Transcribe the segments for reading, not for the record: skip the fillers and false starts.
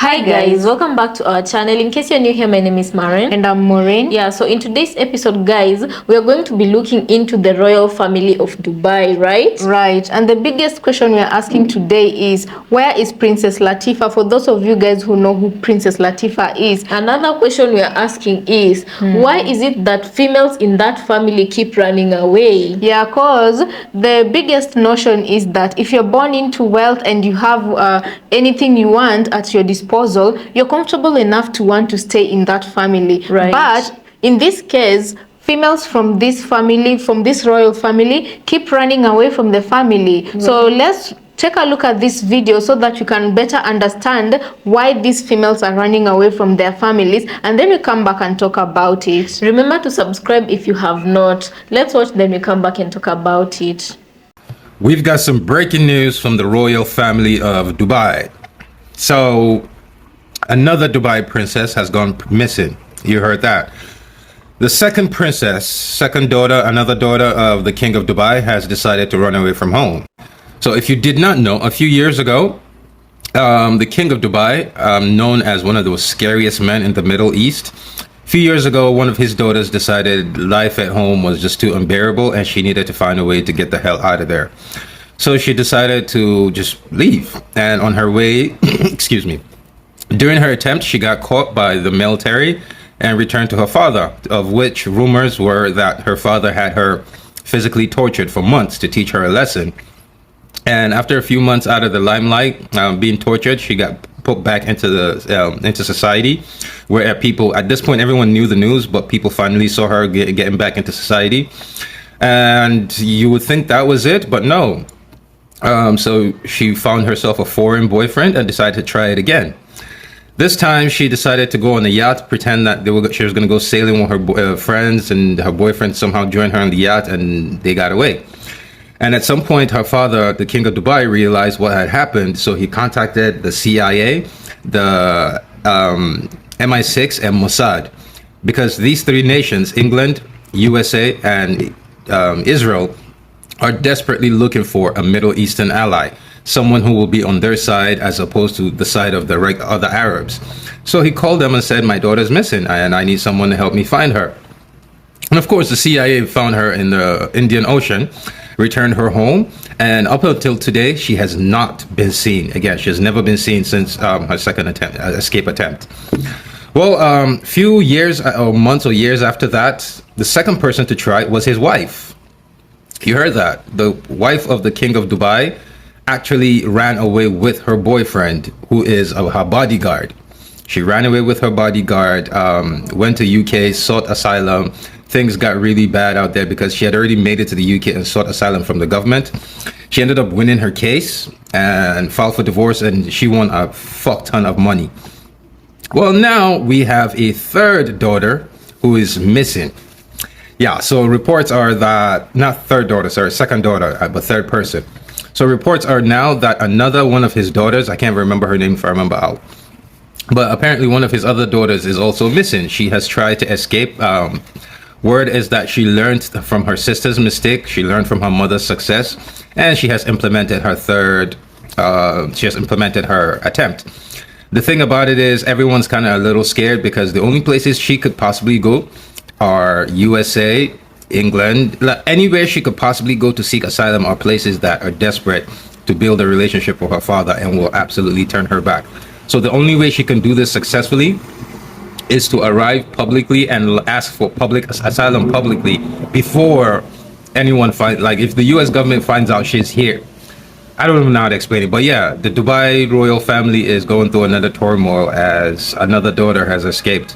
Hi guys, welcome back to our channel. In case you're new here, my name is Maren. And I'm Maureen. Yeah, so in today's episode, guys, we are going to be looking into the royal family of Dubai, right? Right. And the biggest question we are asking today is, where is Princess Latifa? For those of you guys who know who Princess Latifa is. Another question we are asking is, why is it that females in that family keep running away? Yeah, because the biggest notion is that if you're born into wealth and you have anything you want at your disposal, you're comfortable enough to want to stay in that family. Right. But in this case, females from this family, from this royal family, keep running away from the family. Right. So let's take a look at this video so that you can better understand why these females are running away from their families, and then we come back and talk about it. Remember to subscribe if you have not. Let's watch, then we come back and talk about it. We've got some breaking news from the royal family of Dubai. So another Dubai princess has gone missing. You heard that. The second princess, second daughter, another daughter of the king of Dubai, has decided to run away from home. So if you did not know, a few years ago, the king of Dubai, known as one of the scariest men in the Middle East, a few years ago, one of his daughters decided life at home was just too unbearable and she needed to find a way to get the hell out of there. So she decided to just leave. And on her way, excuse me, during her attempt, she got caught by the military and returned to her father, of which rumors were that her father had her physically tortured for months to teach her a lesson. And after a few months out of the limelight, being tortured, she got put back into society, where people, at this point, everyone knew the news, but people finally saw her getting back into society. And you would think that was it, but no. So she found herself a foreign boyfriend and decided to try it again. This time she decided to go on a yacht, pretend that she was going to go sailing with her friends, and her boyfriend somehow joined her on the yacht and they got away. And at some point, her father, the king of Dubai, realized what had happened. So he contacted the CIA, the MI6 and Mossad, because these three nations, England, USA, and Israel, are desperately looking for a Middle Eastern ally, someone who will be on their side as opposed to the side of the other Arabs. So he called them and said, my daughter's missing and I need someone to help me find her. And of course, the CIA found her in the Indian Ocean, returned her home, and up until today, she has not been seen. Again, she has never been seen since her second escape attempt. Well, few years or months or years after that, the second person to try was his wife. You heard that. The wife of the king of Dubai actually ran away with her boyfriend, who is her bodyguard. She ran away with her bodyguard, went to UK, sought asylum. Things got really bad out there because she had already made it to the UK and sought asylum from the government. She ended up winning her case and filed for divorce, and she won a fuck ton of money. Well, now we have a third daughter who is missing. Yeah, so reports are that, not third daughter, sorry, second daughter, but third person. So reports are now that another one of his daughters, I can't remember her name if I remember out, but apparently one of his other daughters is also missing. She has tried to escape. Word is that she learned from her sister's mistake, she learned from her mother's success, and she has implemented her attempt. The thing about it is everyone's kind of a little scared because the only places she could possibly go are USA, England, anywhere she could possibly go to seek asylum are places that are desperate to build a relationship with her father and will absolutely turn her back. So the only way she can do this successfully is to arrive publicly and ask for public asylum publicly before anyone if the US government finds out she's here. I don't even know how to explain it, but yeah, the Dubai royal family is going through another turmoil as another daughter has escaped.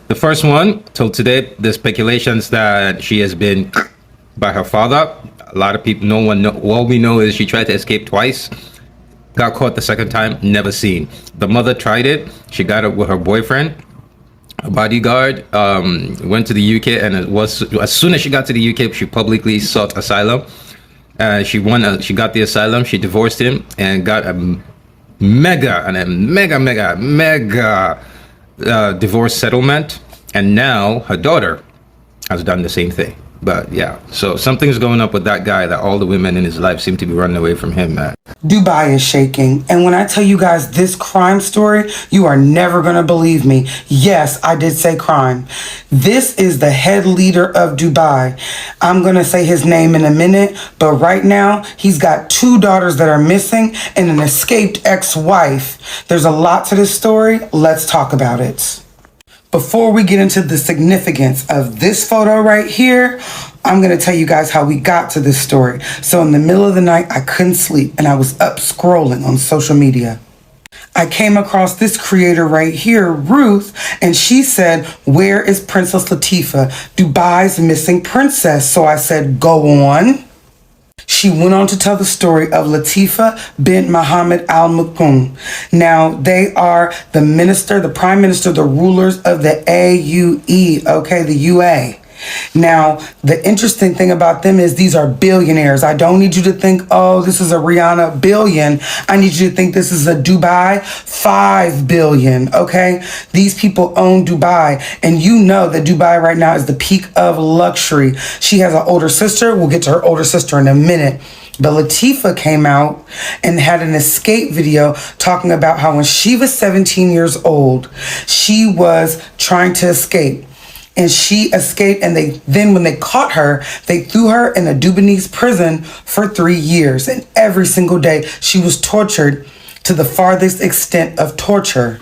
The first one, till today, there's speculations that she has been by her father. A lot of people, all we know is she tried to escape twice, got caught the second time, never seen. The mother tried it, she got it with her boyfriend, a bodyguard, went to the UK, and as soon as she got to the UK, she publicly sought asylum. She got the asylum, she divorced him, and got a mega divorce settlement, and now her daughter has done the same thing. But yeah, so something's going up with that guy that all the women in his life seem to be running away from him, man. Dubai is shaking. And when I tell you guys this crime story, you are never going to believe me. Yes, I did say crime. This is the head leader of Dubai. I'm going to say his name in a minute, but right now he's got 2 daughters that are missing and an escaped ex-wife. There's a lot to this story. Let's talk about it. Before we get into the significance of this photo right here, I'm going to tell you guys how we got to this story. So in the middle of the night, I couldn't sleep and I was up scrolling on social media. I came across this creator right here, Ruth, and she said, "Where is Princess Latifah, Dubai's missing princess?" So I said, "Go on." She went on to tell the story of Latifah bint Mohammed Al Maktoum. Now, they are the minister, the prime minister, the rulers of the AUE, okay, the UA. Now, the interesting thing about them is these are billionaires. I don't need you to think, oh, this is a Rihanna billion. I need you to think this is a Dubai 5 billion, okay? These people own Dubai, and you know that Dubai right now is the peak of luxury. She has an older sister. We'll get to her older sister in a minute. But Latifah came out and had an escape video talking about how when she was 17 years old, she was trying to escape. And she escaped, and then when they caught her, they threw her in a Dubanese prison for 3 years. And every single day, she was tortured to the farthest extent of torture.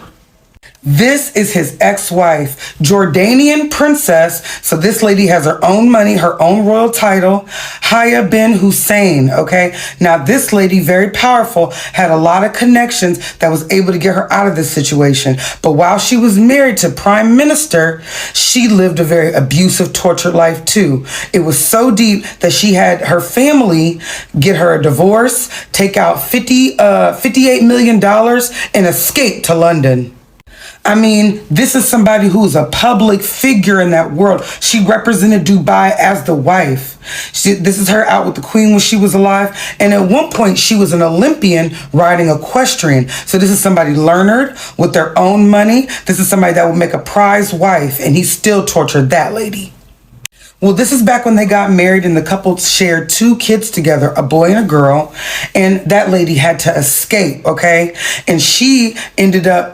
This is his ex-wife, Jordanian princess. So this lady has her own money, her own royal title, Haya bin Hussein, okay? Now this lady, very powerful, had a lot of connections that was able to get her out of this situation. But while she was married to Prime Minister, she lived a very abusive, tortured life too. It was so deep that she had her family get her a divorce, take out $58 million and escape to London. I mean, this is somebody who's a public figure in that world. She represented Dubai as the wife. This is her out with the queen when she was alive. And at one point, she was an Olympian riding equestrian. So this is somebody learned with their own money. This is somebody that would make a prize wife. And he still tortured that lady. Well, this is back when they got married and the couple shared 2 kids together, a boy and a girl. And that lady had to escape, okay? And she ended up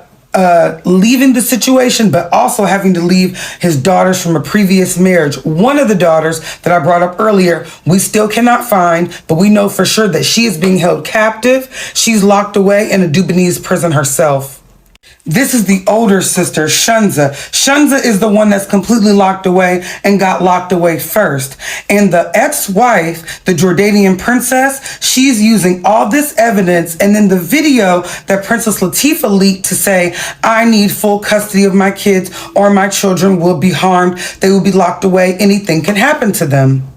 leaving the situation, but also having to leave his daughters from a previous marriage. One of the daughters that I brought up earlier, we still cannot find, but we know for sure that she is being held captive. She's locked away in a Dubanese prison herself. This is the older sister, Shunza. Shunza is the one that's completely locked away and got locked away first. And the ex-wife, the Jordanian princess, she's using all this evidence and then the video that Princess Latifah leaked to say, I need full custody of my kids or my children will be harmed. They will be locked away. Anything can happen to them.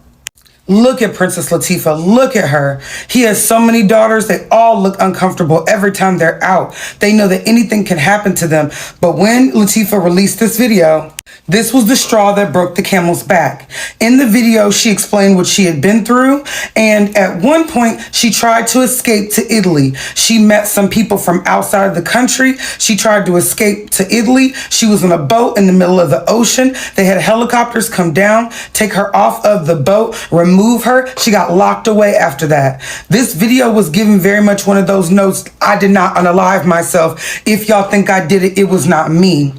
Look at Princess Latifah. Look at her. He has so many daughters. They all look uncomfortable every time they're out. They know that anything can happen to them. But when Latifah released this video, this was the straw that broke the camel's back. In the video, she explained what she had been through. And at one point, she tried to escape to Italy. She met some people from outside of the country. She tried to escape to Italy. She was on a boat in the middle of the ocean. They had helicopters come down, take her off of the boat, remove her. She got locked away after that. This video was given very much one of those notes. I did not unalive myself. If y'all think I did it, it was not me.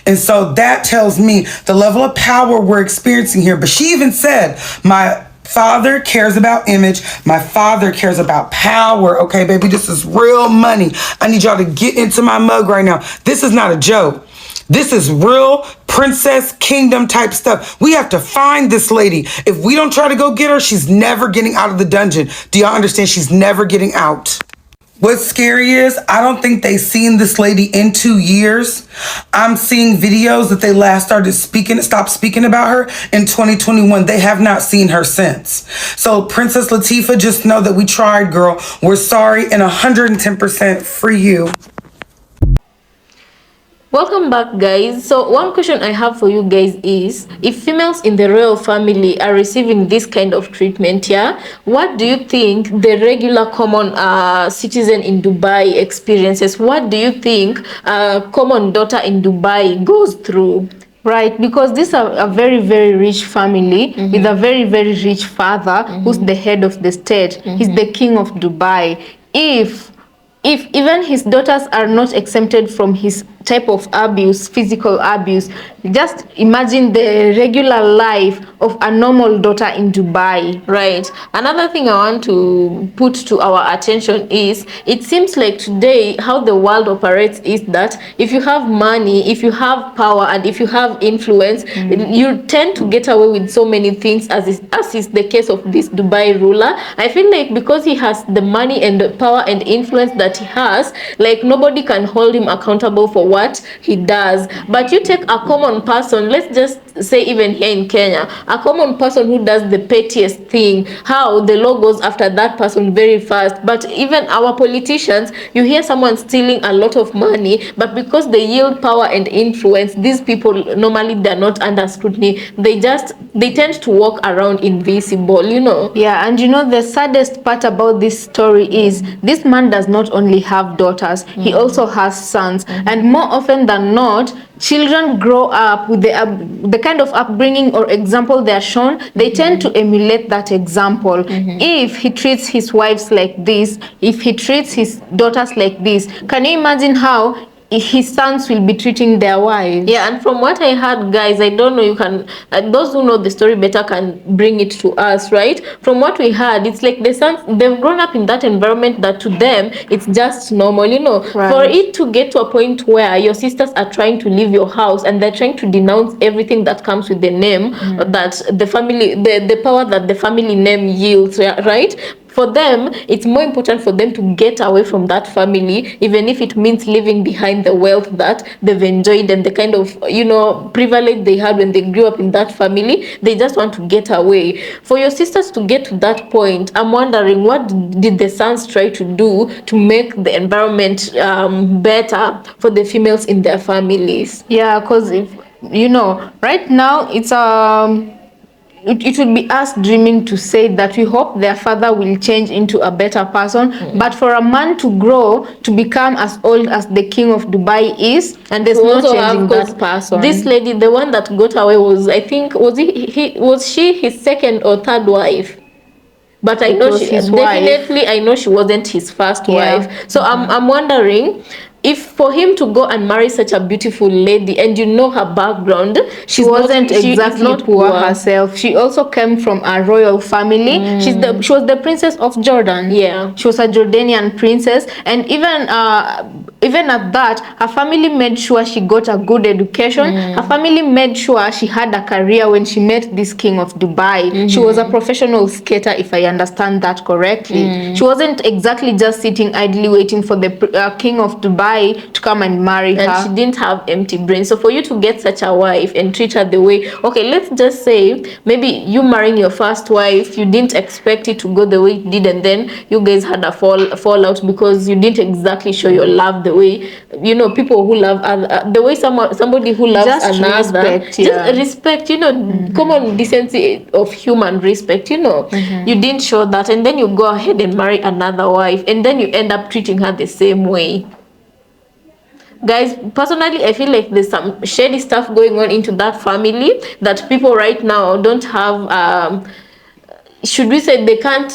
And so that tells me the level of power we're experiencing here. But she even said, my father cares about image. My father cares about power. Okay, baby, this is real money. I need y'all to get into my mug right now. This is not a joke. This is real princess kingdom type stuff. We have to find this lady. If we don't try to go get her, she's never getting out of the dungeon. Do y'all understand? She's never getting out. What's scary is I don't think they've seen this lady in 2 years. I'm seeing videos that they last stopped speaking about her in 2021. They have not seen her since. So Princess Latifah, just know that we tried, girl. We're sorry and 110% free you. Welcome back, guys. So one question I have for you guys is, if females in the royal family are receiving this kind of treatment, yeah, what do you think the regular common citizen in Dubai experiences? What do you think a common daughter in Dubai goes through? Right, because these are a very, very rich family with a very, very rich father who's the head of the state. He's the king of Dubai. If even his daughters are not exempted from his type of abuse, physical abuse, just imagine the regular life of a normal daughter in Dubai. Right. Another thing I want to put to our attention is it seems like today how the world operates is that if you have money, if you have power, and if you have influence, you tend to get away with so many things, as is the case of this Dubai ruler. I feel like because he has the money and the power and influence that he has, like nobody can hold him accountable for what he does. But you take a common person, let's just say even here in Kenya, a common person who does the pettiest thing, how the law goes after that person very fast. But even our politicians, you hear someone stealing a lot of money, but because they yield power and influence, these people normally they're not under scrutiny. They tend to walk around invisible, you know. Yeah, and you know the saddest part about this story is this man does not only have daughters, he also has sons, and more often than not, children grow up with the kind of upbringing or example they are shown. They tend to emulate that example. If he treats his wives like this, if he treats his daughters like this, can you imagine how his sons will be treating their wives? Yeah, and from what I heard, guys, I don't know, you can those who know the story better can bring it to us, right? From what we heard, it's like the sons, they've grown up in that environment that to them it's just normal, you know. Right. For it to get to a point where your sisters are trying to leave your house and they're trying to denounce everything that comes with the name that the family, the power that the family name yields, right? For them, it's more important for them to get away from that family, even if it means leaving behind the wealth that they've enjoyed and the kind of, you know, privilege they had when they grew up in that family. They just want to get away. For your sisters to get to that point, I'm wondering, what did the sons try to do to make the environment better for the females in their families? Yeah, because if you know, right now it's it would be us dreaming to say that we hope their father will change into a better person. But for a man to grow to become as old as the king of Dubai is, and there's no changing that person. This lady, the one that got away, was, I think, was she his second or third wife? But I know she definitely, I know she wasn't his first wife. So I'm wondering, if for him to go and marry such a beautiful lady, and you know her background, she wasn't exactly poor herself. She also came from a royal family. She was the princess of Jordan. Yeah, she was a Jordanian princess, and even at that, her family made sure she got a good education. Her family made sure she had a career when she met this king of Dubai. She was a professional skater, if I understand that correctly. She wasn't exactly just sitting idly waiting for the king of Dubai to come and marry her. And she didn't have empty brains. So for you to get such a wife and treat her the way, okay, let's just say maybe you marrying your first wife, you didn't expect it to go the way it did, and then you guys had a fallout because you didn't exactly show your love the way, you know, people who love other, the way somebody who loves just another, respect, just respect, you know, common decency of human respect, you know. You didn't show that, and then you go ahead and marry another wife, and then you end up treating her the same way. Guys, personally, I feel like there's some shady stuff going on into that family that people right now don't have, should we say, they can't,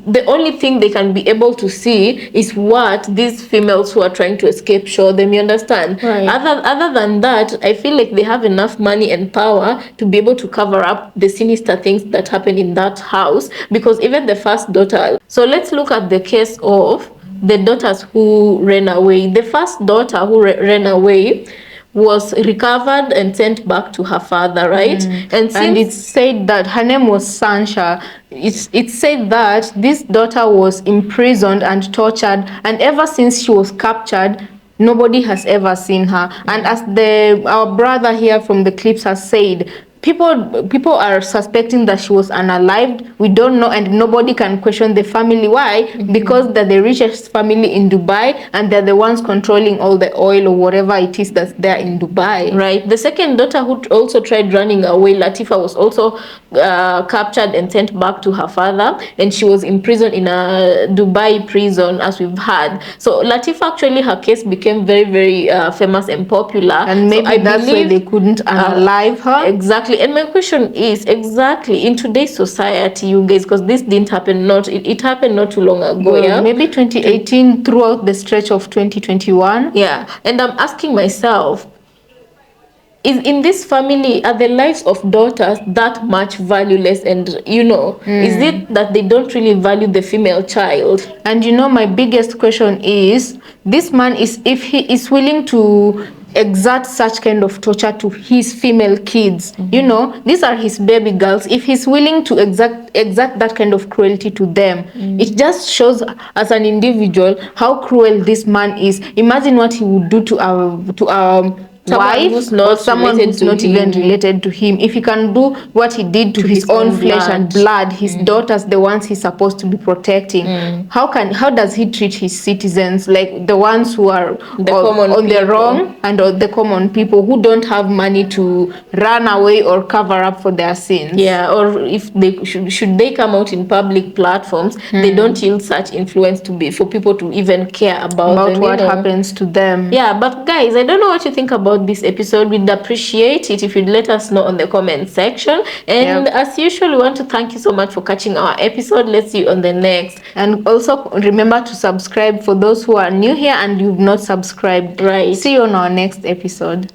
the only thing they can be able to see is what these females who are trying to escape show them, you understand? Right. Other than that, I feel like they have enough money and power to be able to cover up the sinister things that happen in that house, because even the first daughter, so let's look at the case of the daughters who ran away. The first daughter who ran away was recovered and sent back to her father, right? And it's said that her name was Sansha. It's said that this daughter was imprisoned and tortured, and ever since she was captured, nobody has ever seen her. And as our brother here from the clips has said, people are suspecting that she was unalived. We don't know, and nobody can question the family. Why? Because they're the richest family in Dubai, and they're the ones controlling all the oil or whatever it is that's there in Dubai. Right. The second daughter who also tried running away, Latifa, was also captured and sent back to her father, and she was imprisoned in a Dubai prison, as we've had. So Latifa, actually, her case became very, very famous and popular, And maybe so that's why they couldn't unalive her. Exactly. And my question is, exactly, in today's society, you guys, because this didn't happen, it happened not too long ago. Well, yeah, maybe 2018 throughout the stretch of 2021. yeah. And I'm asking myself, is in this family, are the lives of daughters that much valueless? And is it that they don't really value the female child? And my biggest question is, this man is, if he is willing to exert such kind of torture to his female kids, these are his baby girls. If he's willing to exert that kind of cruelty to them, it just shows as an individual how cruel this man is. Imagine what he would do to our Someone wife who's not or someone related who's to not him. even related to him. If he can do what he did to his own flesh and blood, his daughters, the ones he's supposed to be protecting, how does he treat his citizens, like the ones who are on the wrong, and the common people who don't have money to run away or cover up for their sins? Yeah, or if they should they come out in public platforms, they don't yield such influence for people to even care about them, what happens to them. Yeah, but guys, I don't know what you think about this episode. We'd appreciate it if you'd let us know on the comment section. And as usual, we want to thank you so much for catching our episode. Let's see you on the next. And also remember to subscribe for those who are new here and you've not subscribed. Right. See you on our next episode.